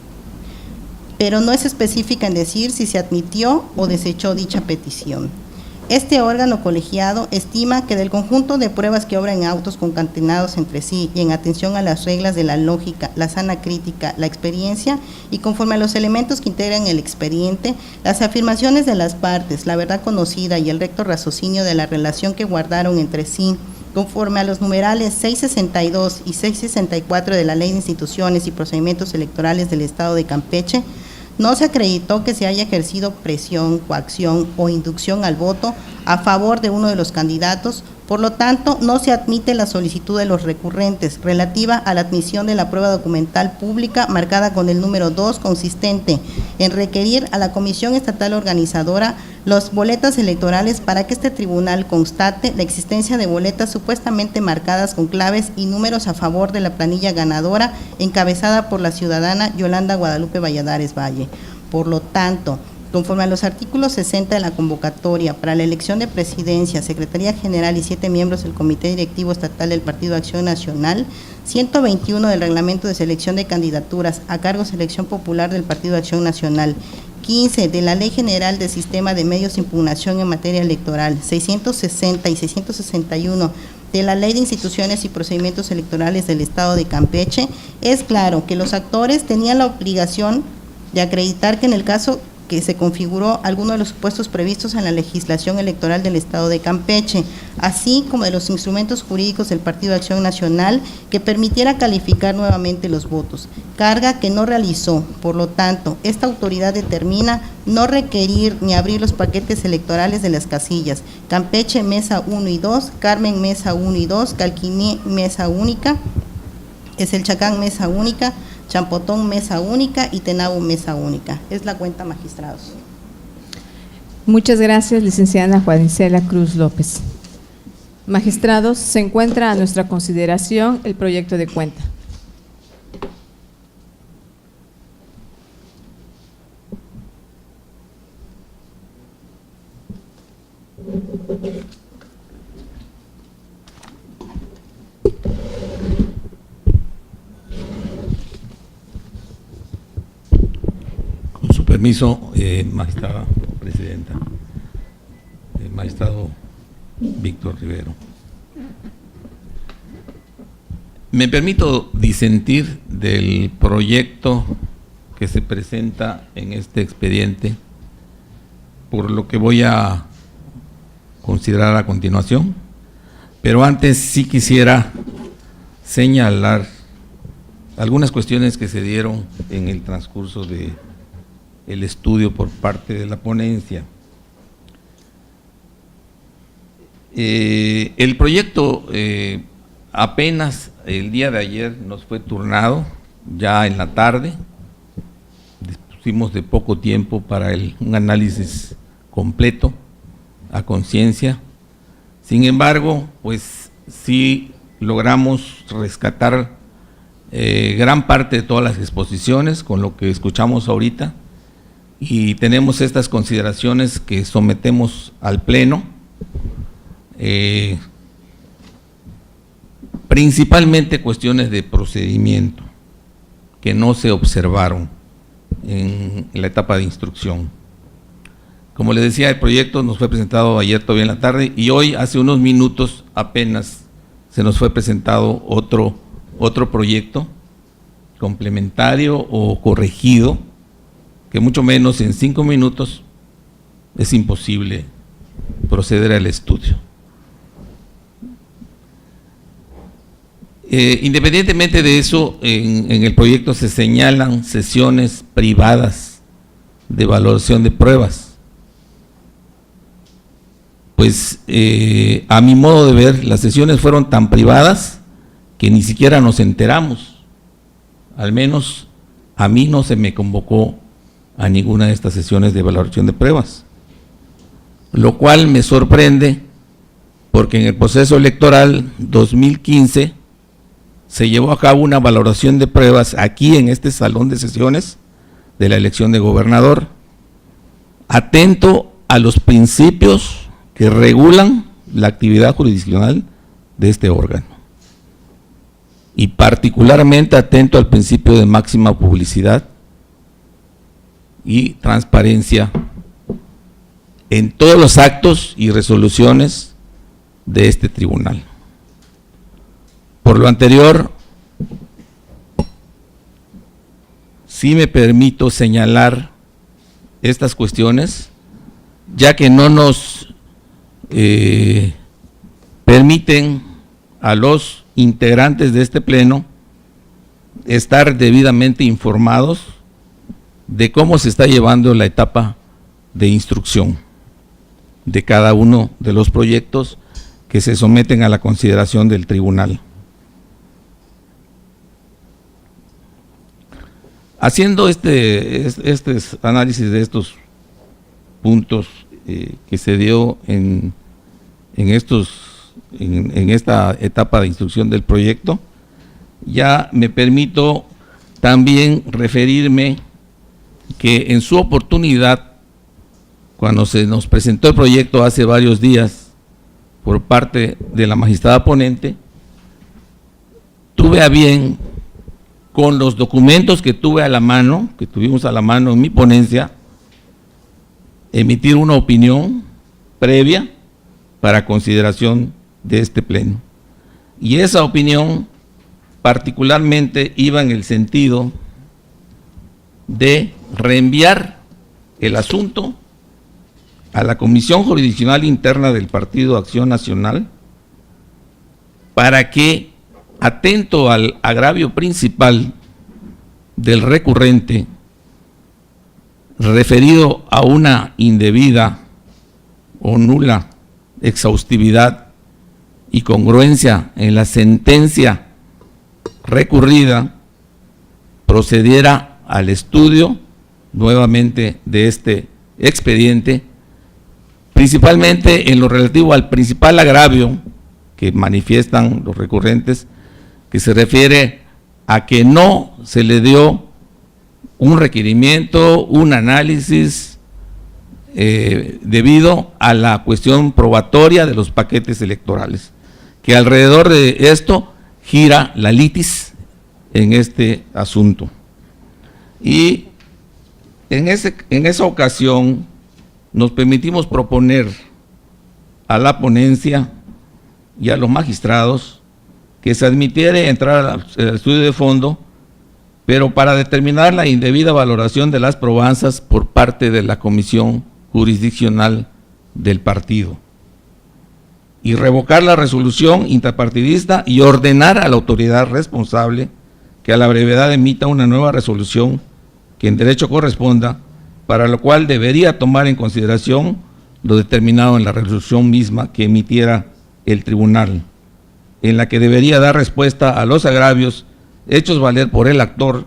S3: Pero no es específica en decir si se admitió o desechó dicha petición. Este órgano colegiado estima que del conjunto de pruebas que obran en autos concatenados entre sí y en atención a las reglas de la lógica, la sana crítica, la experiencia y conforme a los elementos que integran el expediente, las afirmaciones de las partes, la verdad conocida y el recto raciocinio de la relación que guardaron entre sí, conforme a los numerales 662 y 664 de la Ley de Instituciones y Procedimientos Electorales del Estado de Campeche, no se acreditó que se haya ejercido presión, coacción o inducción al voto a favor de uno de los candidatos, por lo tanto, no se admite la solicitud de los recurrentes relativa a la admisión de la prueba documental pública marcada con el número 2, consistente en requerir a la Comisión Estatal Organizadora las boletas electorales para que este tribunal constate la existencia de boletas supuestamente marcadas con claves y números a favor de la planilla ganadora encabezada por la ciudadana Yolanda Guadalupe Valladares Valle. Por lo tanto, Conforme a los artículos 60 de la convocatoria para la elección de presidencia, secretaría general y 7 miembros del Comité Directivo Estatal del Partido Acción Nacional, 121 del Reglamento de Selección de Candidaturas a cargo de selección popular del Partido Acción Nacional, 15 de la Ley General del Sistema de Medios de Impugnación en materia electoral, 660 y 661 de la Ley de Instituciones y Procedimientos Electorales del Estado de Campeche, es claro que los actores tenían la obligación de acreditar que en el caso que se configuró alguno de los supuestos previstos en la legislación electoral del Estado de Campeche, así como de los instrumentos jurídicos del Partido de Acción Nacional que permitiera calificar nuevamente los votos, carga que no realizó. Por lo tanto, esta autoridad determina no requerir ni abrir los paquetes electorales de las casillas Campeche Mesa 1 y 2, Carmen Mesa 1 y 2, Calquiní Mesa Única, Eselchacán Mesa Única, Champotón Mesa Única y Tenabo Mesa Única. Es la cuenta, magistrados.
S1: Muchas gracias, licenciada Juanicela Cruz López. Magistrados, se encuentra a nuestra consideración el proyecto de cuenta.
S4: Con su permiso, magistrada presidenta, magistrado Víctor Rivero. Me permito disentir del proyecto que se presenta en este expediente, por lo que voy a considerar a continuación, pero antes sí quisiera señalar algunas cuestiones que se dieron en el transcurso de el estudio por parte de la ponencia. El proyecto apenas el día de ayer nos fue turnado, ya en la tarde, dispusimos de poco tiempo para un análisis completo, a conciencia. Sin embargo, pues sí logramos rescatar gran parte de todas las exposiciones con lo que escuchamos ahorita, y tenemos estas consideraciones que sometemos al Pleno, principalmente cuestiones de procedimiento que no se observaron en la etapa de instrucción. Como les decía, el proyecto nos fue presentado ayer todavía en la tarde, y hoy, hace unos minutos, apenas se nos fue presentado otro proyecto complementario o corregido, que mucho menos en 5 minutos es imposible proceder al estudio. Independientemente de eso, en el proyecto se señalan sesiones privadas de valoración de pruebas. Pues a mi modo de ver, las sesiones fueron tan privadas que ni siquiera nos enteramos. Al menos a mí no se me convocó a ninguna de estas sesiones de valoración de pruebas, lo cual me sorprende, porque en el proceso electoral 2015 se llevó a cabo una valoración de pruebas aquí en este salón de sesiones de la elección de gobernador, atento a los principios que regulan la actividad jurisdiccional de este órgano, y particularmente atento al principio de máxima publicidad y transparencia en todos los actos y resoluciones de este tribunal. Por lo anterior, sí me permito señalar estas cuestiones, ya que no nos permiten a los integrantes de este pleno estar debidamente informados de cómo se está llevando la etapa de instrucción de cada uno de los proyectos que se someten a la consideración del tribunal. Haciendo este análisis de estos puntos que se dio en esta etapa de instrucción del proyecto, ya me permito también referirme que en su oportunidad cuando se nos presentó el proyecto hace varios días por parte de la magistrada ponente, tuve a bien, con los documentos que tuve a la mano, que tuvimos a la mano en mi ponencia, emitir una opinión previa para consideración de este pleno. Y esa opinión particularmente iba en el sentido de reenviar el asunto a la Comisión Jurisdiccional Interna del Partido Acción Nacional para que, atento al agravio principal del recurrente referido a una indebida o nula exhaustividad y congruencia en la sentencia recurrida, procediera al estudio nuevamente de este expediente, principalmente en lo relativo al principal agravio que manifiestan los recurrentes, que se refiere a que no se le dio un requerimiento, un análisis debido a la cuestión probatoria de los paquetes electorales, que alrededor de esto gira la litis en este asunto. Y en esa ocasión nos permitimos proponer a la ponencia y a los magistrados que se admitiera entrar al estudio de fondo, pero para determinar la indebida valoración de las probanzas por parte de la Comisión Jurisdiccional del partido, y revocar la resolución interpartidista y ordenar a la autoridad responsable que a la brevedad emita una nueva resolución que en derecho corresponda, para lo cual debería tomar en consideración lo determinado en la resolución misma que emitiera el tribunal, en la que debería dar respuesta a los agravios hechos valer por el actor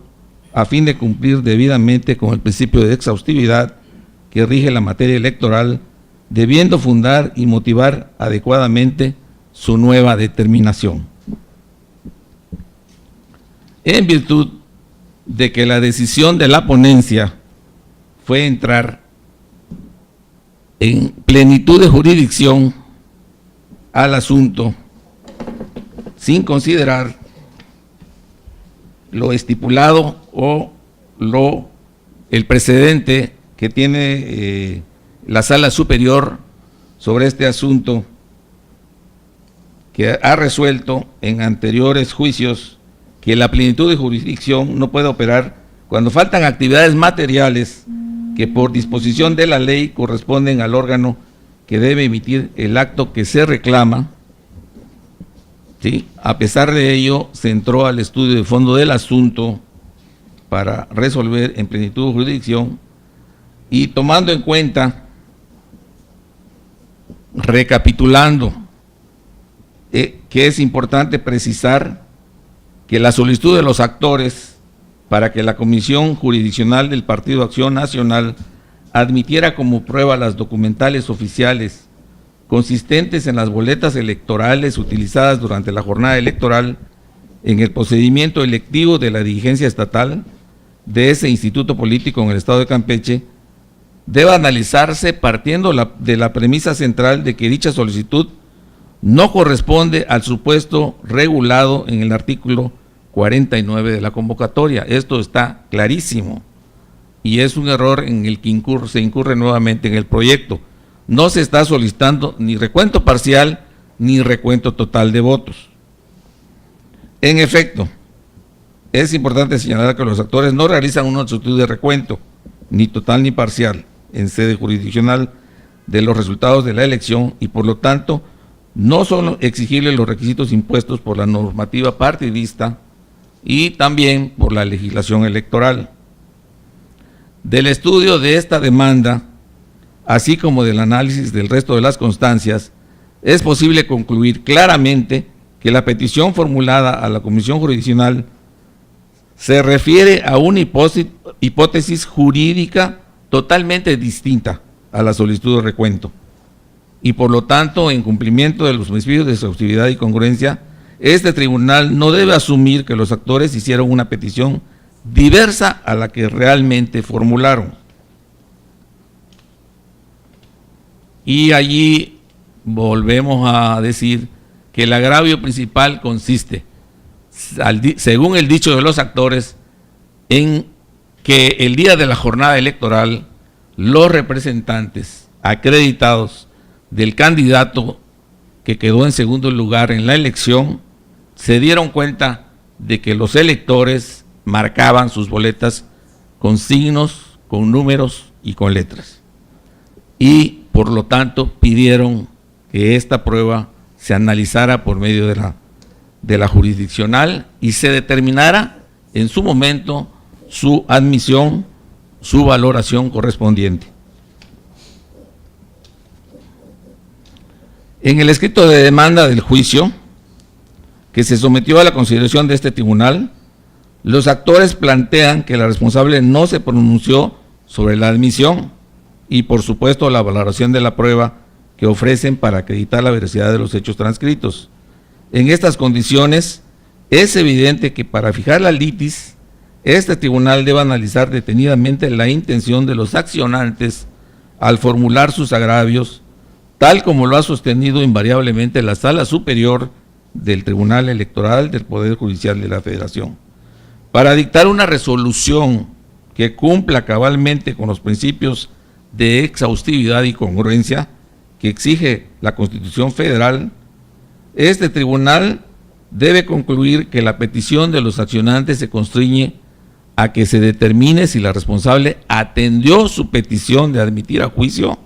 S4: a fin de cumplir debidamente con el principio de exhaustividad que rige la materia electoral, debiendo fundar y motivar adecuadamente su nueva determinación. En virtud de que la decisión de la ponencia fue entrar en plenitud de jurisdicción al asunto, sin considerar lo estipulado o el precedente que tiene la Sala Superior sobre este asunto, que ha resuelto en anteriores juicios que la plenitud de jurisdicción no puede operar cuando faltan actividades materiales que por disposición de la ley corresponden al órgano que debe emitir el acto que se reclama. ¿Sí? A pesar de ello, se entró al estudio de fondo del asunto para resolver en plenitud de jurisdicción, y tomando en cuenta, recapitulando, que es importante precisar que la solicitud de los actores para que la Comisión Jurisdiccional del Partido Acción Nacional admitiera como prueba las documentales oficiales consistentes en las boletas electorales utilizadas durante la jornada electoral en el procedimiento electivo de la dirigencia estatal de ese instituto político en el estado de Campeche, debe analizarse partiendo de la premisa central de que dicha solicitud no corresponde al supuesto regulado en el artículo 49 de la convocatoria. Esto está clarísimo y es un error en el que se incurre nuevamente en el proyecto. No se está solicitando ni recuento parcial ni recuento total de votos. En efecto, es importante señalar que los actores no realizan una solicitud de recuento, ni total ni parcial, en sede jurisdiccional de los resultados de la elección, y por lo tanto no son exigibles los requisitos impuestos por la normativa partidista y también por la legislación electoral. Del estudio de esta demanda, así como del análisis del resto de las constancias, es posible concluir claramente que la petición formulada a la Comisión Jurisdiccional se refiere a una hipótesis jurídica totalmente distinta a la solicitud de recuento, y por lo tanto, en cumplimiento de los principios de exhaustividad y congruencia, este tribunal no debe asumir que los actores hicieron una petición diversa a la que realmente formularon. y allí volvemos a decir que el agravio principal consiste, según el dicho de los actores, en que el día de la jornada electoral los representantes acreditados del candidato que quedó en segundo lugar en la elección se dieron cuenta de que los electores marcaban sus boletas con signos, con números y con letras. Y por lo tanto pidieron que esta prueba se analizara por medio de la jurisdiccional y se determinara en su momento su admisión, su valoración correspondiente. En el escrito de demanda del juicio, que se sometió a la consideración de este tribunal, los actores plantean que la responsable no se pronunció sobre la admisión y, por supuesto, la valoración de la prueba que ofrecen para acreditar la veracidad de los hechos transcritos. En estas condiciones, es evidente que para fijar la litis, este tribunal debe analizar detenidamente la intención de los accionantes al formular sus agravios, tal como lo ha sostenido invariablemente la Sala Superior del Tribunal Electoral del Poder Judicial de la Federación. Para dictar una resolución que cumpla cabalmente con los principios de exhaustividad y congruencia que exige la Constitución Federal, este tribunal debe concluir que la petición de los accionantes se constriñe a que se determine si la responsable atendió su petición de admitir a juicio,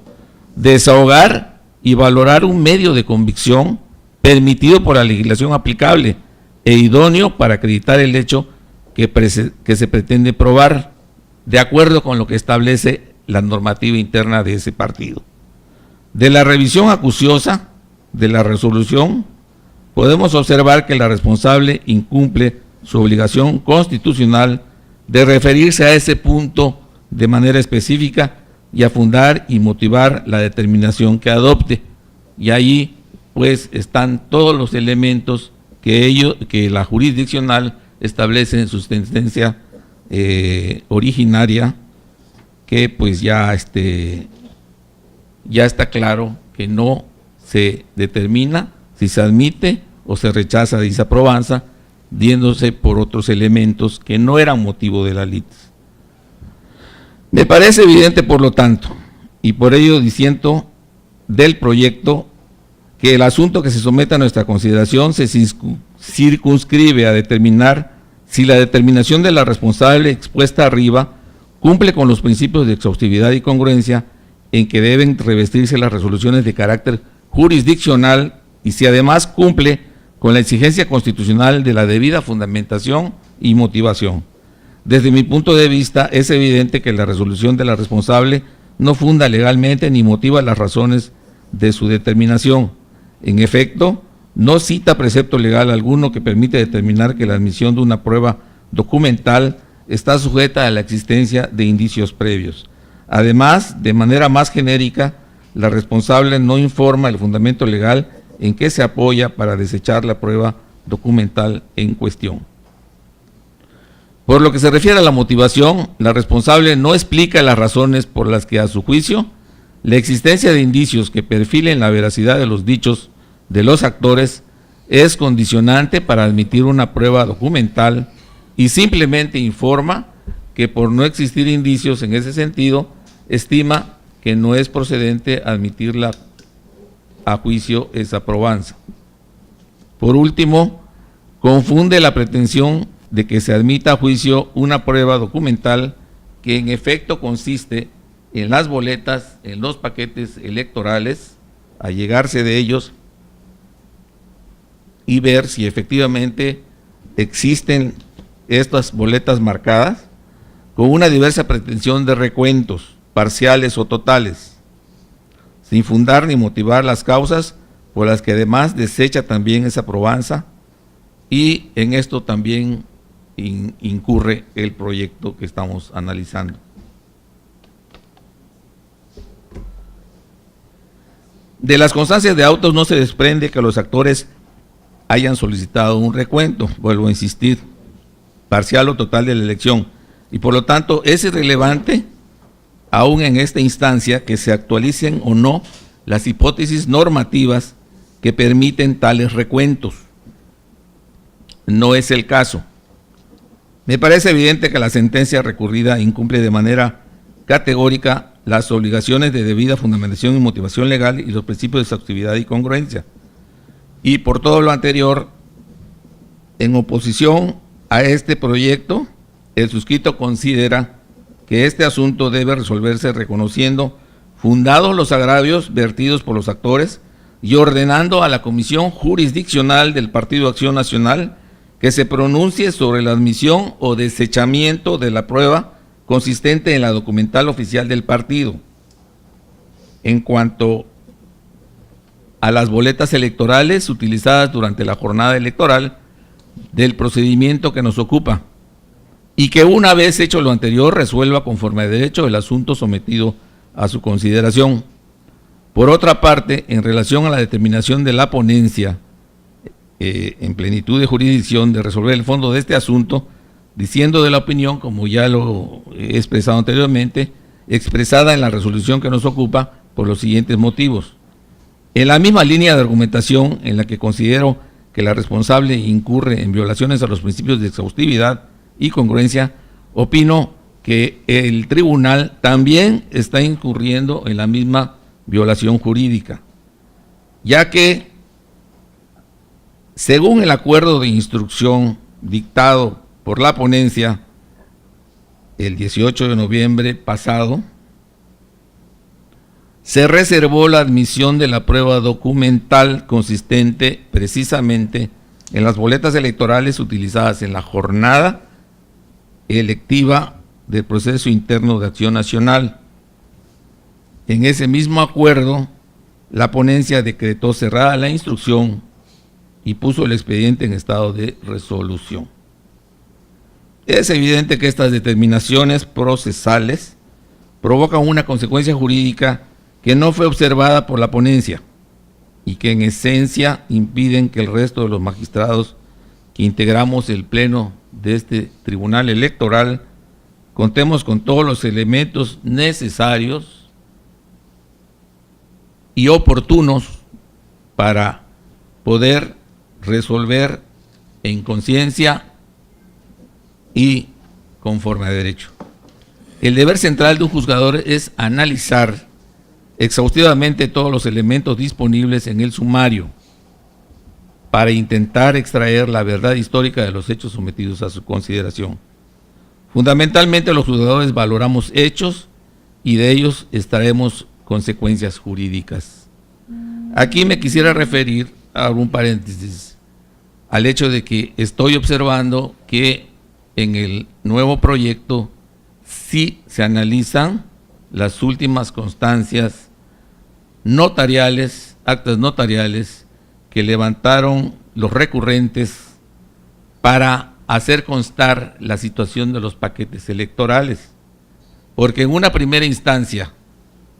S4: desahogar y valorar un medio de convicción permitido por la legislación aplicable e idóneo para acreditar el hecho que se pretende probar, de acuerdo con lo que establece la normativa interna de ese partido. De la revisión acuciosa de la resolución, podemos observar que la responsable incumple su obligación constitucional de referirse a ese punto de manera específica y a fundar y motivar la determinación que adopte. Y ahí pues están todos los elementos que la jurisdiccional establece en su sentencia originaria, que pues ya está claro que no se determina si se admite o se rechaza dicha probanza, diéndose por otros elementos que no eran motivo de la litis. Me parece evidente, por lo tanto, y por ello disiento del proyecto, que el asunto que se somete a nuestra consideración se circunscribe a determinar si la determinación de la responsable expuesta arriba cumple con los principios de exhaustividad y congruencia en que deben revestirse las resoluciones de carácter jurisdiccional y si además cumple con la exigencia constitucional de la debida fundamentación y motivación. Desde mi punto de vista, es evidente que la resolución de la responsable no funda legalmente ni motiva las razones de su determinación. En efecto, no cita precepto legal alguno que permite determinar que la admisión de una prueba documental está sujeta a la existencia de indicios previos. Además, de manera más genérica, la responsable no informa el fundamento legal en que se apoya para desechar la prueba documental en cuestión. Por lo que se refiere a la motivación, la responsable no explica las razones por las que, a su juicio, la existencia de indicios que perfilen la veracidad de los dichos de los actores es condicionante para admitir una prueba documental y simplemente informa que por no existir indicios en ese sentido, estima que no es procedente admitirla a juicio esa probanza. Por último, confunde la pretensión de que se admita a juicio una prueba documental que en efecto consiste en las boletas, en los paquetes electorales, allegarse de ellos y ver si efectivamente existen estas boletas marcadas con una diversa pretensión de recuentos, parciales o totales, sin fundar ni motivar las causas por las que además desecha también esa probanza, y en esto también incurre el proyecto que estamos analizando. De las constancias de autos no se desprende que los actores hayan solicitado un recuento, vuelvo a insistir, parcial o total de la elección, y por lo tanto es irrelevante, aún en esta instancia, que se actualicen o no las hipótesis normativas que permiten tales recuentos. No es el caso. Me parece evidente que la sentencia recurrida incumple de manera categórica las obligaciones de debida fundamentación y motivación legal y los principios de exhaustividad y congruencia. Y por todo lo anterior, en oposición a este proyecto, el suscrito considera que este asunto debe resolverse reconociendo fundados los agravios vertidos por los actores y ordenando a la Comisión Jurisdiccional del Partido Acción Nacional que se pronuncie sobre la admisión o desechamiento de la prueba consistente en la documental oficial del partido. En cuanto a las boletas electorales utilizadas durante la jornada electoral del procedimiento que nos ocupa, y que una vez hecho lo anterior resuelva conforme a derecho el asunto sometido a su consideración. Por otra parte, en relación a la determinación de la ponencia en plenitud de jurisdicción de resolver el fondo de este asunto, diciendo de la opinión, como ya lo he expresado anteriormente, expresada en la resolución que nos ocupa por los siguientes motivos. En la misma línea de argumentación en la que considero que la responsable incurre en violaciones a los principios de exhaustividad y congruencia, opino que el tribunal también está incurriendo en la misma violación jurídica, ya que, según el acuerdo de instrucción dictado por la ponencia el 18 de noviembre pasado, se reservó la admisión de la prueba documental consistente precisamente en las boletas electorales utilizadas en la jornada electiva del proceso interno de Acción Nacional. En ese mismo acuerdo, la ponencia decretó cerrada la instrucción y puso el expediente en estado de resolución. Es evidente que estas determinaciones procesales provocan una consecuencia jurídica que no fue observada por la ponencia y que en esencia impiden que el resto de los magistrados que integramos el pleno de este tribunal electoral contemos con todos los elementos necesarios y oportunos para poder resolver en conciencia y conforme a derecho. El deber central de un juzgador es analizar exhaustivamente todos los elementos disponibles en el sumario para intentar extraer la verdad histórica de los hechos sometidos a su consideración. Fundamentalmente, los juzgadores valoramos hechos y de ellos extraemos consecuencias jurídicas. Aquí me quisiera referir, abro un paréntesis, al hecho de que estoy observando que en el nuevo proyecto sí se analizan las últimas constancias notariales, actas notariales que levantaron los recurrentes para hacer constar la situación de los paquetes electorales, porque en una primera instancia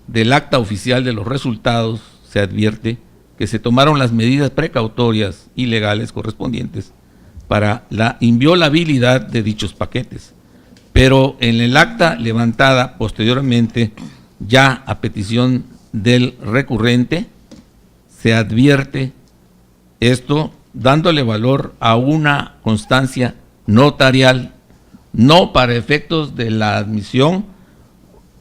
S4: del acta oficial de los resultados se advierte que se tomaron las medidas precautorias y legales correspondientes para la inviolabilidad de dichos paquetes, pero en el acta levantada posteriormente, ya a petición del recurrente, se advierte esto dándole valor a una constancia notarial, no para efectos de la admisión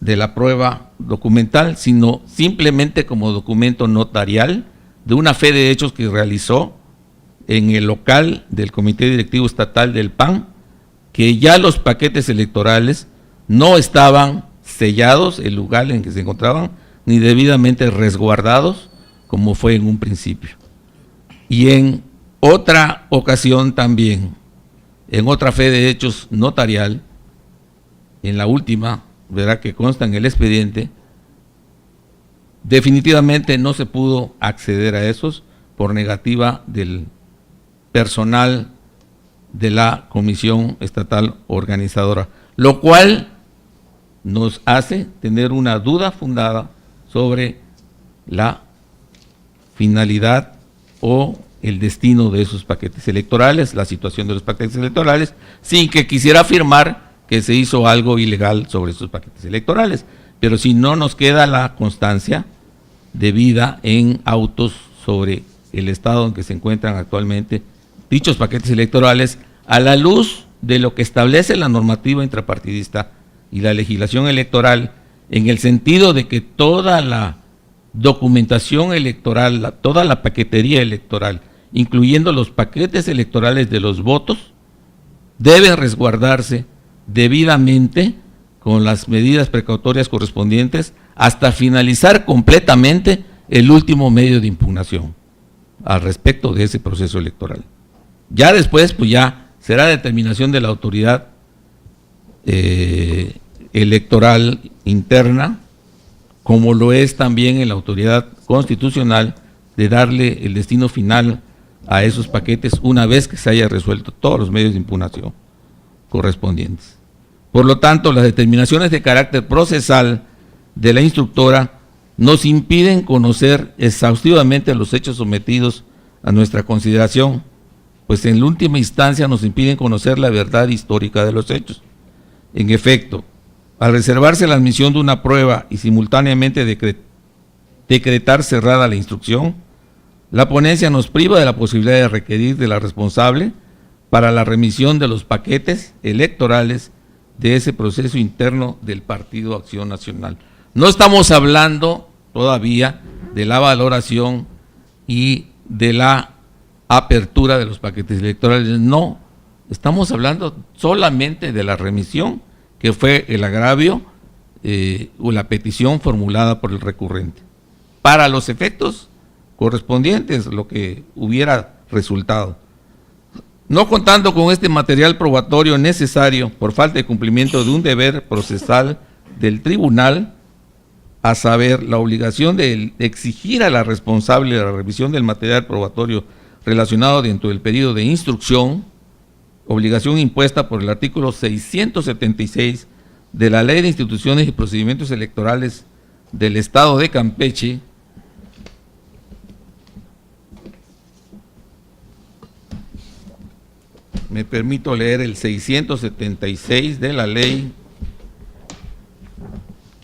S4: de la prueba documental, sino simplemente como documento notarial de una fe de hechos que realizó en el local del Comité Directivo Estatal del PAN, que ya los paquetes electorales no estaban sellados, el lugar en que se encontraban, ni debidamente resguardados, como fue en un principio. Y en otra ocasión también, en otra fe de hechos notarial, en la última, verá que consta en el expediente, definitivamente no se pudo acceder a esos por negativa del personal de la Comisión Estatal Organizadora, lo cual nos hace tener una duda fundada sobre la finalidad o el destino de esos paquetes electorales, la situación de los paquetes electorales, sin que quisiera afirmar que se hizo algo ilegal sobre esos paquetes electorales. Pero si no nos queda la constancia debida en autos sobre el estado en que se encuentran actualmente dichos paquetes electorales, a la luz de lo que establece la normativa intrapartidista y la legislación electoral, en el sentido de que toda la documentación electoral, toda la paquetería electoral, incluyendo los paquetes electorales de los votos, debe resguardarse debidamente con las medidas precautorias correspondientes hasta finalizar completamente el último medio de impugnación al respecto de ese proceso electoral. Ya después, pues ya será determinación de la autoridad electoral interna, como lo es también en la autoridad constitucional, de darle el destino final a esos paquetes una vez que se haya resuelto todos los medios de impugnación correspondientes. Por lo tanto, las determinaciones de carácter procesal de la instructora nos impiden conocer exhaustivamente los hechos sometidos a nuestra consideración, pues en la última instancia nos impiden conocer la verdad histórica de los hechos. En efecto, al reservarse la admisión de una prueba y simultáneamente decretar cerrada la instrucción, la ponencia nos priva de la posibilidad de requerir de la responsable para la remisión de los paquetes electorales de ese proceso interno del Partido Acción Nacional. No estamos hablando todavía de la valoración y de la apertura de los paquetes electorales, no, estamos hablando solamente de la remisión, que fue el agravio o la petición formulada por el recurrente, para los efectos correspondientes, lo que hubiera resultado. No contando con este material probatorio necesario por falta de cumplimiento de un deber procesal del tribunal, a saber, la obligación de exigir a la responsable la revisión del material probatorio relacionado dentro del periodo de instrucción, obligación impuesta por el artículo 676 de la Ley de Instituciones y Procedimientos Electorales del Estado de Campeche, me permito leer el 676 de la ley,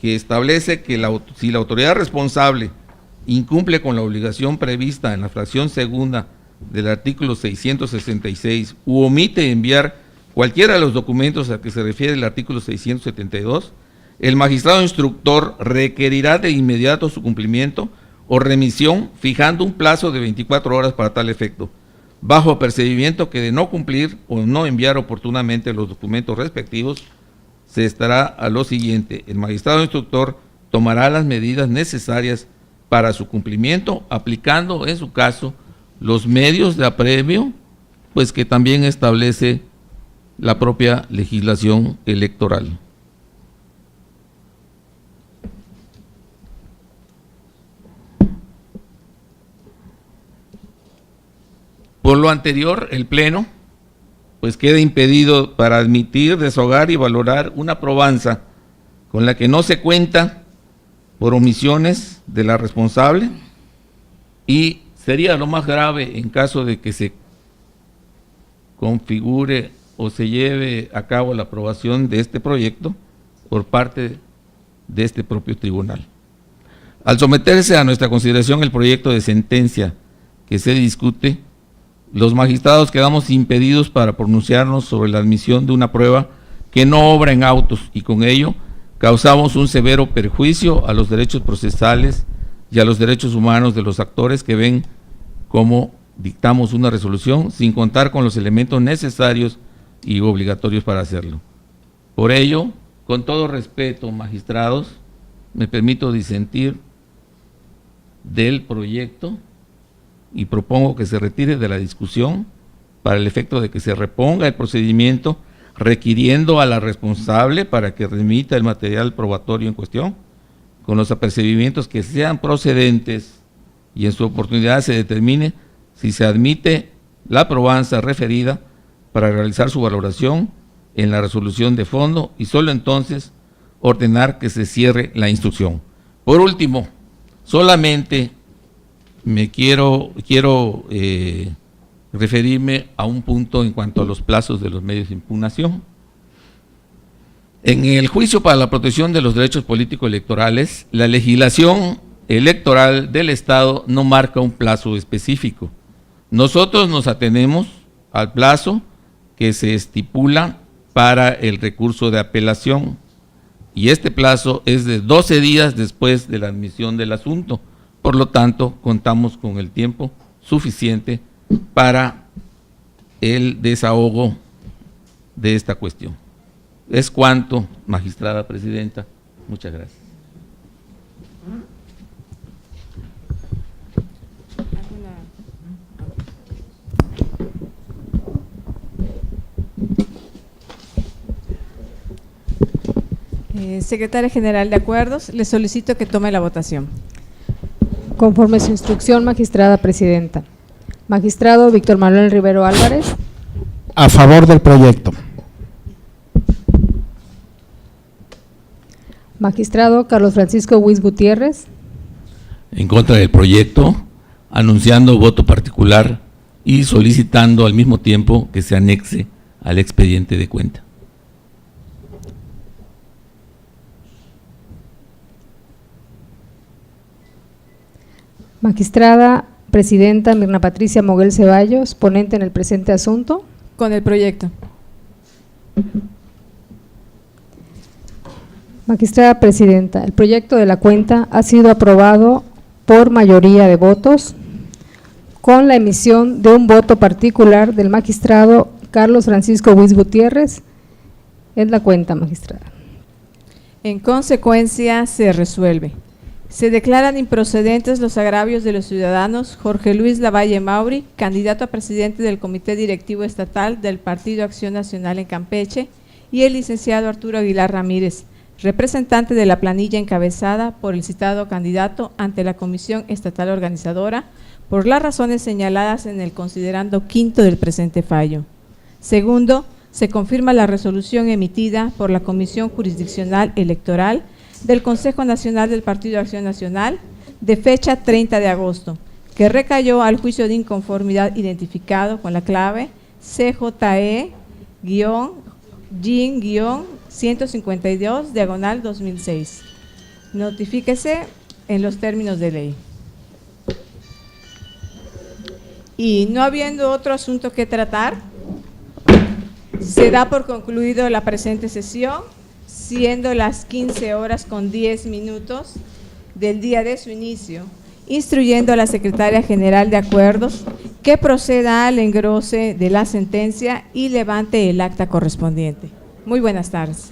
S4: que establece que si la autoridad responsable incumple con la obligación prevista en la fracción segunda del artículo 666 u omite enviar cualquiera de los documentos a que se refiere el artículo 672, el magistrado instructor requerirá de inmediato su cumplimiento o remisión, fijando un plazo de 24 horas para tal efecto, bajo apercibimiento que de no cumplir o no enviar oportunamente los documentos respectivos, se estará a lo siguiente: el magistrado instructor tomará las medidas necesarias para su cumplimiento, aplicando en su caso los medios de apremio, pues que también establece la propia legislación electoral. Por lo anterior, el Pleno pues queda impedido para admitir, deshogar y valorar una probanza con la que no se cuenta por omisiones de la responsable, y sería lo más grave en caso de que se configure o se lleve a cabo la aprobación de este proyecto por parte de este propio tribunal. Al someterse a nuestra consideración el proyecto de sentencia que se discute, los magistrados quedamos impedidos para pronunciarnos sobre la admisión de una prueba que no obra en autos, y con ello causamos un severo perjuicio a los derechos procesales y a los derechos humanos de los actores que ven cómo dictamos una resolución sin contar con los elementos necesarios y obligatorios para hacerlo. Por ello, con todo respeto, magistrados, me permito disentir del proyecto y propongo que se retire de la discusión para el efecto de que se reponga el procedimiento, requiriendo a la responsable para que remita el material probatorio en cuestión, con los apercibimientos que sean procedentes, y en su oportunidad se determine si se admite la probanza referida para realizar su valoración en la resolución de fondo, y solo entonces ordenar que se cierre la instrucción. Por último, solamente quiero referirme a un punto en cuanto a los plazos de los medios de impugnación. En el juicio para la protección de los derechos políticos electorales, la legislación Electoral del Estado no marca un plazo específico. Nosotros nos atenemos al plazo que se estipula para el recurso de apelación, y este plazo es de 12 días después de la admisión del asunto. Por lo tanto, contamos con el tiempo suficiente para el desahogo de esta cuestión. Es cuanto, magistrada presidenta. Muchas gracias.
S1: Secretaria General de Acuerdos, le solicito que tome la votación.
S2: Conforme a su instrucción, magistrada presidenta. Magistrado Víctor Manuel Rivero Álvarez.
S5: A favor del proyecto.
S2: Magistrado Carlos Francisco Huiz Gutiérrez.
S4: En contra del proyecto, anunciando voto particular y solicitando al mismo tiempo que se anexe al expediente de cuenta.
S2: Magistrada presidenta Mirna Patricia Moguel Ceballos, ponente en el presente asunto.
S1: Con el proyecto.
S2: Magistrada presidenta, el proyecto de la cuenta ha sido aprobado por mayoría de votos, con la emisión de un voto particular del magistrado Carlos Francisco Huiz Gutiérrez. Es la cuenta, magistrada.
S1: En consecuencia, se resuelve. Se declaran improcedentes los agravios de los ciudadanos Jorge Luis Lavalle Mauri, candidato a presidente del Comité Directivo Estatal del Partido Acción Nacional en Campeche, y el licenciado Arturo Aguilar Ramírez, representante de la planilla encabezada por el citado candidato ante la Comisión Estatal Organizadora, por las razones señaladas en el considerando quinto del presente fallo. Segundo, se confirma la resolución emitida por la Comisión Jurisdiccional Electoral del Consejo Nacional del Partido Acción Nacional de fecha 30 de agosto, que recayó al juicio de inconformidad identificado con la clave CJE-JIN-152/2006. Notifíquese en los términos de ley. Y no habiendo otro asunto que tratar, se da por concluido la presente sesión, siendo las 15:10 del día de su inicio, instruyendo a la Secretaria General de Acuerdos que proceda al engrose de la sentencia y levante el acta correspondiente. Muy buenas tardes.